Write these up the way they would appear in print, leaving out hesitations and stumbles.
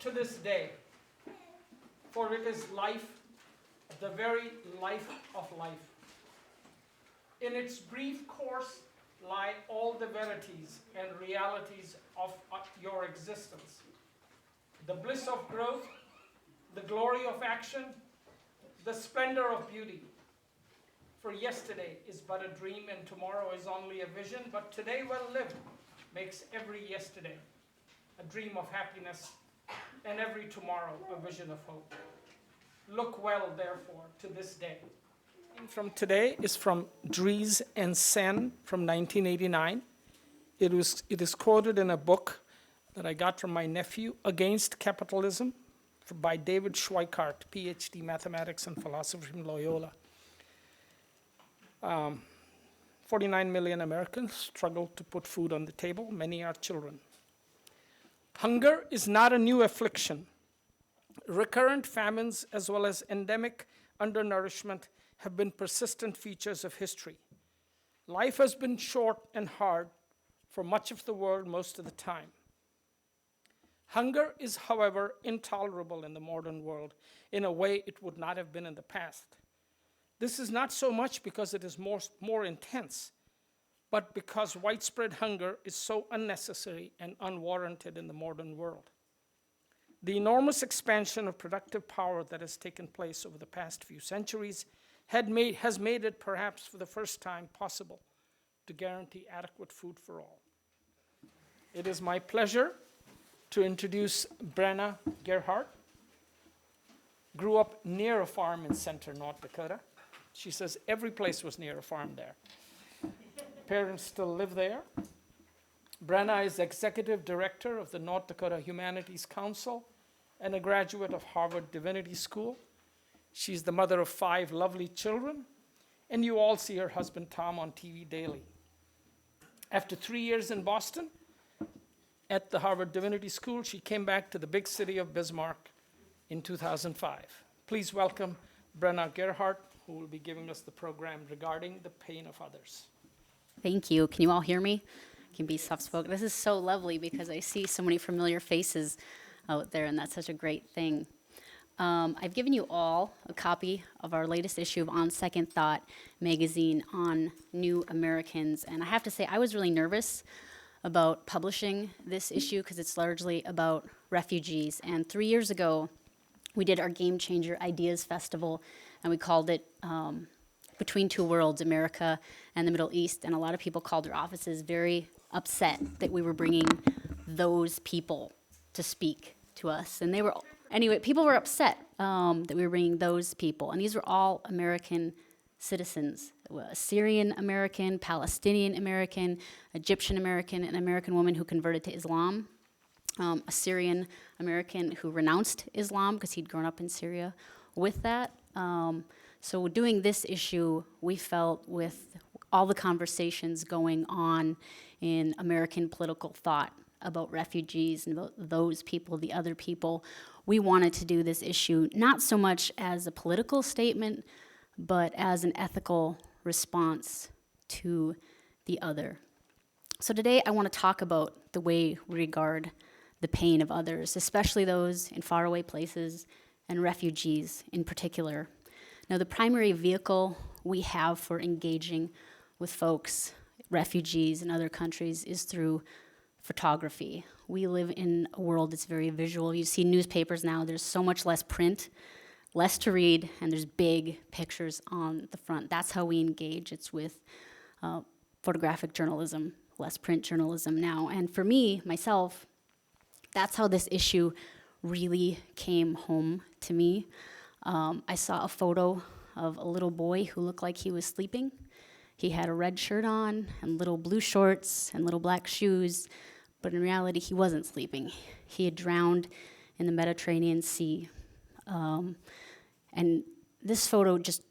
to this day, for it is life, the very life of life. In its brief course lie all the verities and realities of your existence. The bliss of growth, the glory of action, the splendor of beauty. For yesterday is but a dream and tomorrow is only a vision, but today well lived makes every yesterday a dream of happiness and every tomorrow a vision of hope. Look well, therefore, to this day. From today is from Dries and Sen from 1989. It is quoted in a book that I got from my nephew, Against Capitalism, by David Schweikart, PhD, Mathematics and Philosophy from Loyola. 49 million Americans struggle to put food on the table. Many are children. Hunger is not a new affliction. Recurrent famines as well as endemic undernourishment have been persistent features of history. Life has been short and hard for much of the world most of the time. Hunger is, however, intolerable in the modern world in a way it would not have been in the past. This is not so much because it is more intense, but because widespread hunger is so unnecessary and unwarranted in the modern world. The enormous expansion of productive power that has taken place over the past few centuries has made it perhaps for the first time possible to guarantee adequate food for all. It is my pleasure to introduce Brenna Gerhardt. Grew up near a farm in Center, North Dakota. She says every place was near a farm there. Parents still live there. Brenna is executive director of the North Dakota Humanities Council and a graduate of Harvard Divinity School. She's the mother of 5 lovely children, and you all see her husband Tom on TV daily. After 3 years in Boston at the Harvard Divinity School, she came back to the big city of Bismarck in 2005. Please welcome Brenna Gerhardt, who will be giving us the program regarding the pain of others. Thank you. Can you all hear me? I can be soft-spoken. This is so lovely because I see so many familiar faces out there, and that's such a great thing. I've given you all a copy of our latest issue of On Second Thought magazine on New Americans, and I have to say I was really nervous about publishing this issue because it's largely about refugees. And 3 years ago, we did our Game Changer Ideas Festival, and we called it Between Two Worlds, America and the Middle East, and a lot of people called their offices very upset that we were bringing those people to speak to us. And they were, anyway, people were upset that we were bringing those people. And these were all American citizens, Syrian American, Palestinian American, Egyptian American, an American woman who converted to Islam, a Syrian American who renounced Islam because he'd grown up in Syria with that. So doing this issue, we felt with all the conversations going on in American political thought about refugees and about those people, the other people, we wanted to do this issue not so much as a political statement, but as an ethical response to the other. So today I want to talk about the way we regard the pain of others, especially those in faraway places and refugees in particular. Now, the primary vehicle we have for engaging with folks, refugees in other countries, is through photography. We live in a world that's very visual. You see newspapers now, there's so much less print, less to read, and there's big pictures on the front. That's how we engage. It's with photographic journalism, less print journalism now. And for me, myself, that's how this issue really came home to me. I saw a photo of a little boy who looked like he was sleeping. He had a red shirt on and little blue shorts and little black shoes, but in reality, he wasn't sleeping. He had drowned in the Mediterranean Sea. And this photo just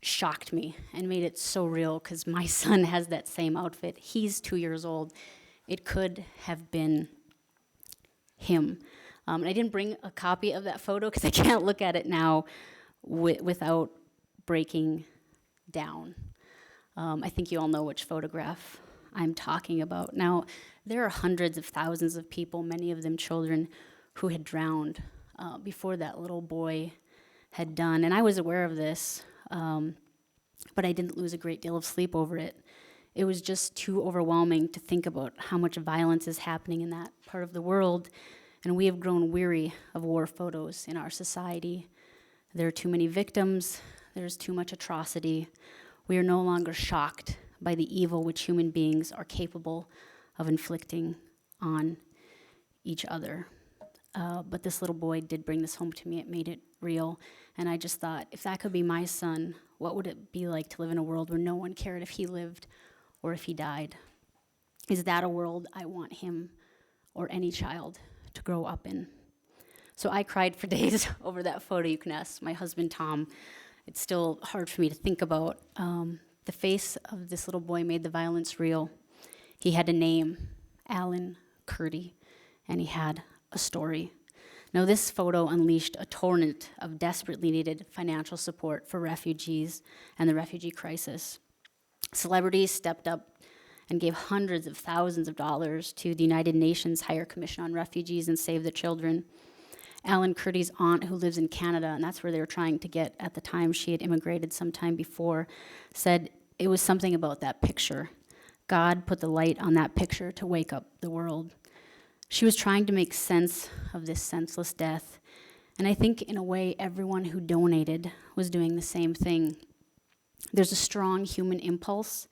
shocked me and made it so real because my son has that same outfit. He's 2 years old. It could have been him. And I didn't bring a copy of that photo because I can't look at it now without breaking down. I think you all know which photograph I'm talking about. Now, there are hundreds of thousands of people, many of them children, who had drowned before that little boy had done. And I was aware of this, but I didn't lose a great deal of sleep over it. It was just too overwhelming to think about how much violence is happening in that part of the world, and we have grown weary of war photos in our society. There are too many victims, there's too much atrocity. We are no longer shocked by the evil which human beings are capable of inflicting on each other. But this little boy did bring this home to me. It made it real. And I just thought, if that could be my son, what would it be like to live in a world where no one cared if he lived or if he died? Is that a world I want him or any child to grow up in? So I cried for days over that photo. You can ask my husband, Tom. It's still hard for me to think about. The face of this little boy made the violence real. He had a name, Alan Kurdi, and he had a story. Now, this photo unleashed a torrent of desperately needed financial support for refugees and the refugee crisis. Celebrities stepped up and gave hundreds of thousands of dollars to the United Nations Higher Commission on Refugees and Save the Children. Alan Kurdi's aunt, who lives in Canada, and that's where they were trying to get at the time, she had immigrated sometime before, said it was something about that picture. God put the light on that picture to wake up the world. She was trying to make sense of this senseless death, and I think in a way everyone who donated was doing the same thing. There's a strong human impulse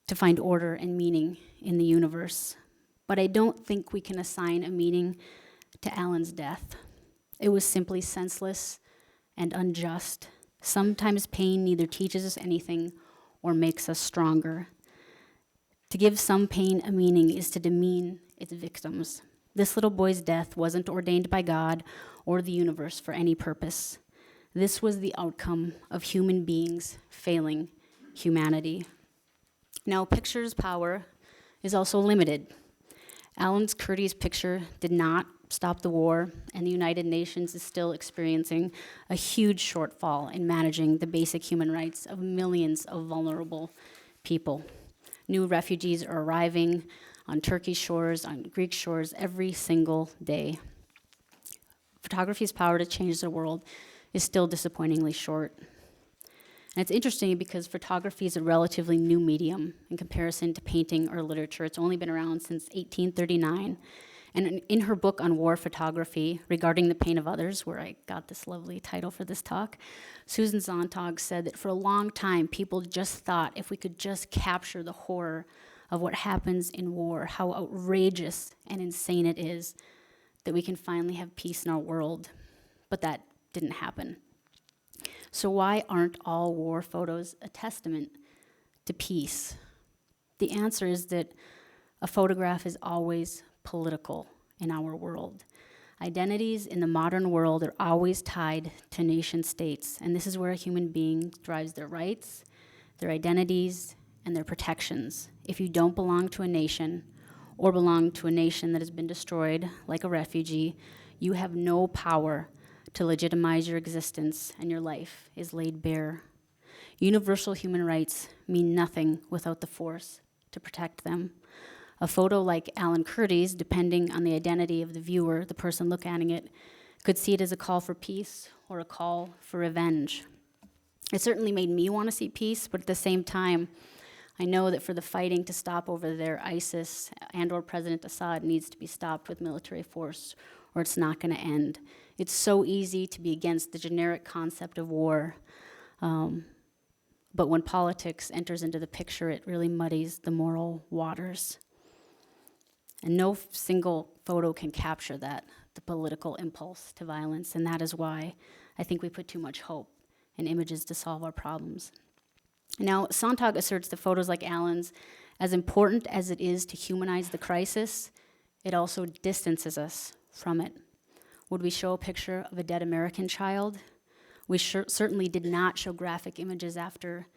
to find order and meaning in the universe, but I don't think we can assign a meaning to Alan's death. It was simply senseless and unjust. Sometimes pain neither teaches us anything or makes us stronger. To give some pain a meaning is to demean its victims. This little boy's death wasn't ordained by God or the universe for any purpose. This was the outcome of human beings failing humanity. Now, picture's power is also limited. Alan Kurdi's picture did not stop the war, and the United Nations is still experiencing a huge shortfall in managing the basic human rights of millions of vulnerable people. New refugees are arriving on Turkish shores, on Greek shores, every single day. Photography's power to change the world is still disappointingly short. And it's interesting because photography is a relatively new medium in comparison to painting or literature. It's only been around since 1839. And in her book on war photography, Regarding the Pain of Others, where I got this lovely title for this talk, Susan Sontag said that for a long time, people just thought if we could just capture the horror of what happens in war, how outrageous and insane it is, that we can finally have peace in our world. But that didn't happen. So why aren't all war photos a testament to peace? The answer is that a photograph is always political in our world. Identities in the modern world are always tied to nation states, and this is where a human being derives their rights, their identities, and their protections. If you don't belong to a nation, or belong to a nation that has been destroyed, like a refugee, you have no power to legitimize your existence, and your life is laid bare. Universal human rights mean nothing without the force to protect them. A photo like Alan Kurdi's, depending on the identity of the viewer, the person looking at it, could see it as a call for peace or a call for revenge. It certainly made me want to see peace, but at the same time, I know that for the fighting to stop over there, ISIS and or President Assad needs to be stopped with military force, or it's not going to end. It's so easy to be against the generic concept of war, but when politics enters into the picture, it really muddies the moral waters. And no single photo can capture that, the political impulse to violence, and that is why I think we put too much hope in images to solve our problems. Now, Sontag asserts that photos like Alan's, as important as it is to humanize the crisis, it also distances us from it. Would we show a picture of a dead American child? We certainly did not show graphic images after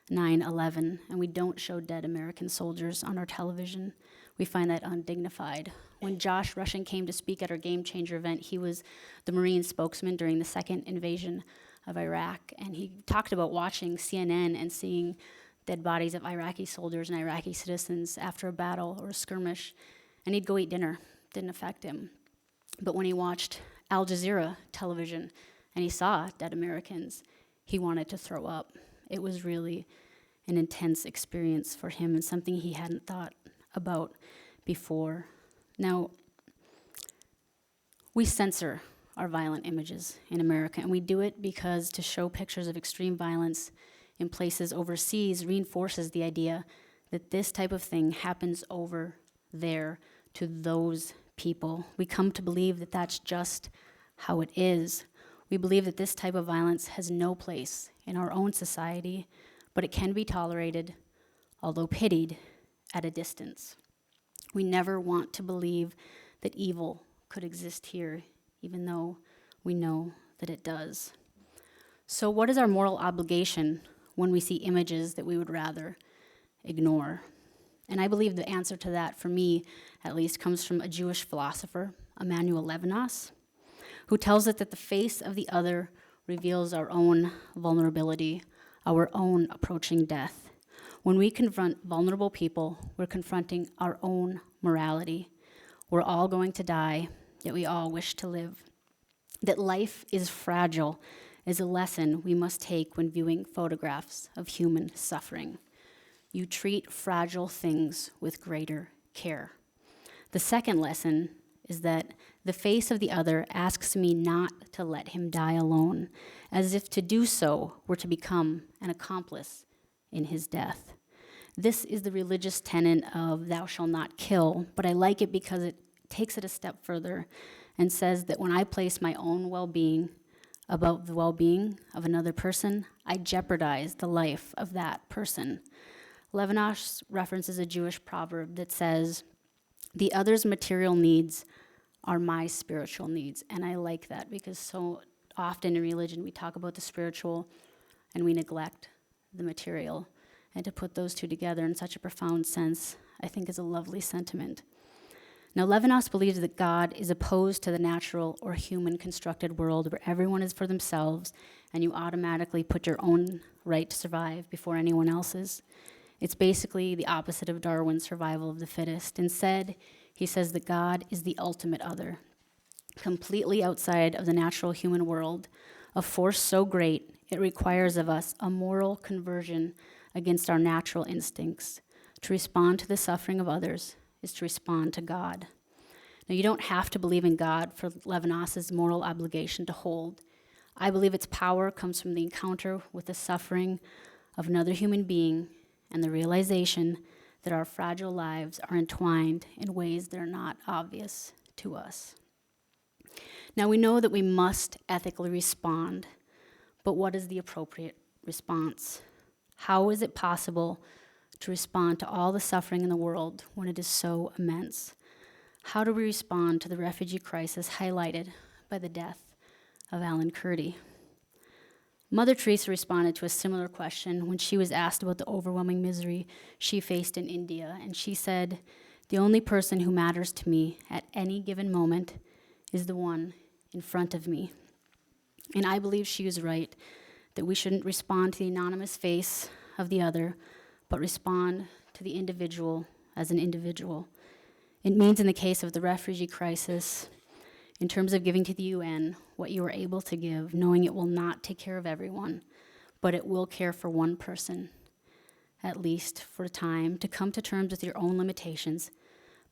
9/11, and we don't show dead American soldiers on our television. We find that undignified. When Josh Rushing came to speak at our Game Changer event, he was the Marine spokesman during the second invasion of Iraq, and he talked about watching CNN and seeing dead bodies of Iraqi soldiers and Iraqi citizens after a battle or a skirmish, and he'd go eat dinner. Didn't affect him. But when he watched Al Jazeera television and he saw dead Americans, he wanted to throw up. It was really an intense experience for him and something he hadn't thought about before. Now, we censor our violent images in America, and we do it because to show pictures of extreme violence in places overseas reinforces the idea that this type of thing happens over there to those people. We come to believe that that's just how it is. We believe that this type of violence has no place in our own society, but it can be tolerated, although pitied, at a distance. We never want to believe that evil could exist here, even though we know that it does. So what is our moral obligation when we see images that we would rather ignore? And I believe the answer to that, for me at least, comes from a Jewish philosopher, Immanuel Levinas, who tells us that the face of the other reveals our own vulnerability, our own approaching death. When we confront vulnerable people, we're confronting our own morality. We're all going to die, yet we all wish to live. That life is fragile is a lesson we must take when viewing photographs of human suffering. You treat fragile things with greater care. The second lesson is that the face of the other asks me not to let him die alone, as if to do so were to become an accomplice in his death. This is the religious tenet of thou shalt not kill, but I like it because it takes it a step further and says that when I place my own well-being above the well-being of another person, I jeopardize the life of that person. Levinas references a Jewish proverb that says, the other's material needs are my spiritual needs. And I like that because so often in religion we talk about the spiritual and we neglect the material. And to put those two together in such a profound sense, I think is a lovely sentiment. Now, Levinas believes that God is opposed to the natural or human constructed world where everyone is for themselves and you automatically put your own right to survive before anyone else's. It's basically the opposite of Darwin's survival of the fittest. Instead, he says that God is the ultimate other, completely outside of the natural human world, a force so great it requires of us a moral conversion against our natural instincts. To respond to the suffering of others is to respond to God. Now, you don't have to believe in God for Levinas's moral obligation to hold. I believe its power comes from the encounter with the suffering of another human being and the realization that our fragile lives are entwined in ways that are not obvious to us. Now, we know that we must ethically respond, but what is the appropriate response? How is it possible to respond to all the suffering in the world when it is so immense? How do we respond to the refugee crisis highlighted by the death of Alan Kurdi? Mother Teresa responded to a similar question when she was asked about the overwhelming misery she faced in India, and she said, "The only person who matters to me at any given moment is the one in front of me." And I believe she was right, that we shouldn't respond to the anonymous face of the other, but respond to the individual as an individual. It means in the case of the refugee crisis, in terms of giving to the UN what you are able to give, knowing it will not take care of everyone, but it will care for one person, at least for a time, to come to terms with your own limitations,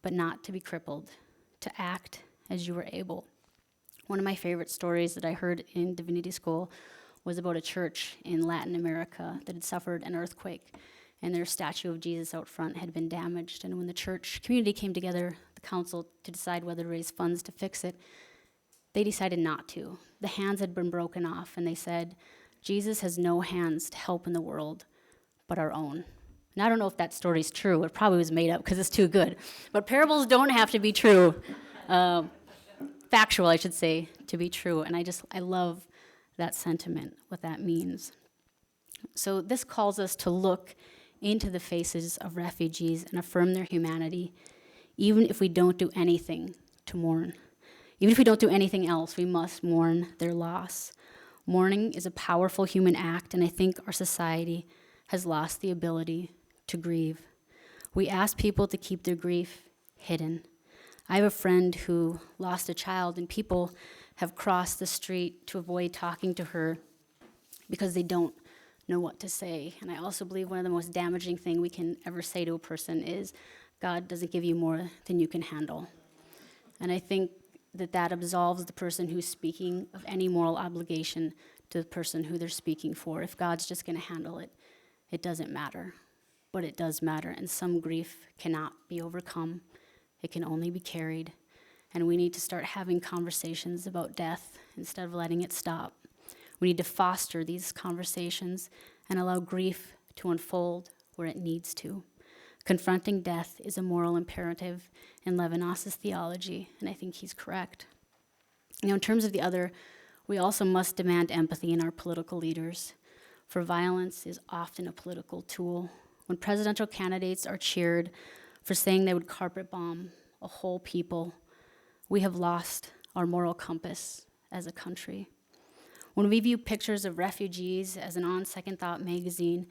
but not to be crippled, to act as you are able. One of my favorite stories that I heard in Divinity School was about a church in Latin America that had suffered an earthquake, and their statue of Jesus out front had been damaged. And when the church community came together, the council, to decide whether to raise funds to fix it, they decided not to. The hands had been broken off, and they said, Jesus has no hands to help in the world but our own. And I don't know if that story's true. It probably was made up because it's too good. But parables don't have to be true. Factual, I should say, to be true. And I love that sentiment, what that means. So this calls us to look into the faces of refugees and affirm their humanity, even if we don't do anything to mourn. Even if we don't do anything else, we must mourn their loss. Mourning is a powerful human act, and I think our society has lost the ability to grieve. We ask people to keep their grief hidden. I have a friend who lost a child, and people have crossed the street to avoid talking to her because they don't know what to say. And I also believe one of the most damaging things we can ever say to a person is, God doesn't give you more than you can handle. And I think that that absolves the person who's speaking of any moral obligation to the person who they're speaking for. If God's just going to handle it, it doesn't matter. But it does matter, and some grief cannot be overcome. It can only be carried. And we need to start having conversations about death instead of letting it stop. We need to foster these conversations and allow grief to unfold where it needs to. Confronting death is a moral imperative in Levinas's theology, and I think he's correct. Now, in terms of the other, we also must demand empathy in our political leaders, for violence is often a political tool. When presidential candidates are cheered for saying they would carpet bomb a whole people, we have lost our moral compass as a country. When we view pictures of refugees as an On Second Thought magazine,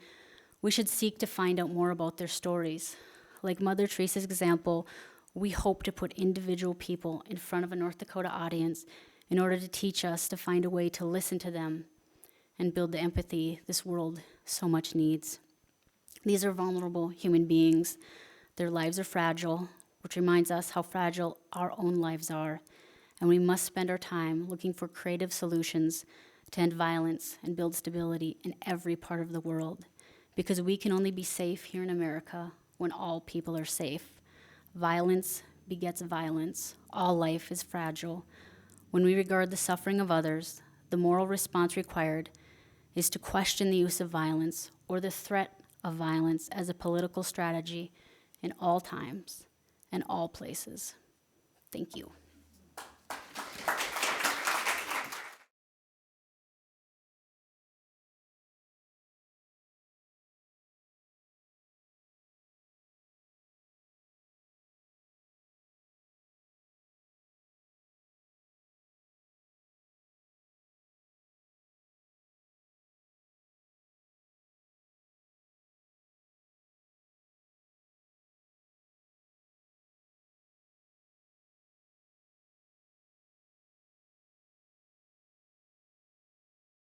we should seek to find out more about their stories. Like Mother Teresa's example, we hope to put individual people in front of a North Dakota audience in order to teach us to find a way to listen to them and build the empathy this world so much needs. These are vulnerable human beings. Their lives are fragile, which reminds us how fragile our own lives are. And we must spend our time looking for creative solutions to end violence and build stability in every part of the world. Because we can only be safe here in America when all people are safe. Violence begets violence. All life is fragile. When we regard the suffering of others, the moral response required is to question the use of violence or the threat of violence as a political strategy in all times and all places. Thank you.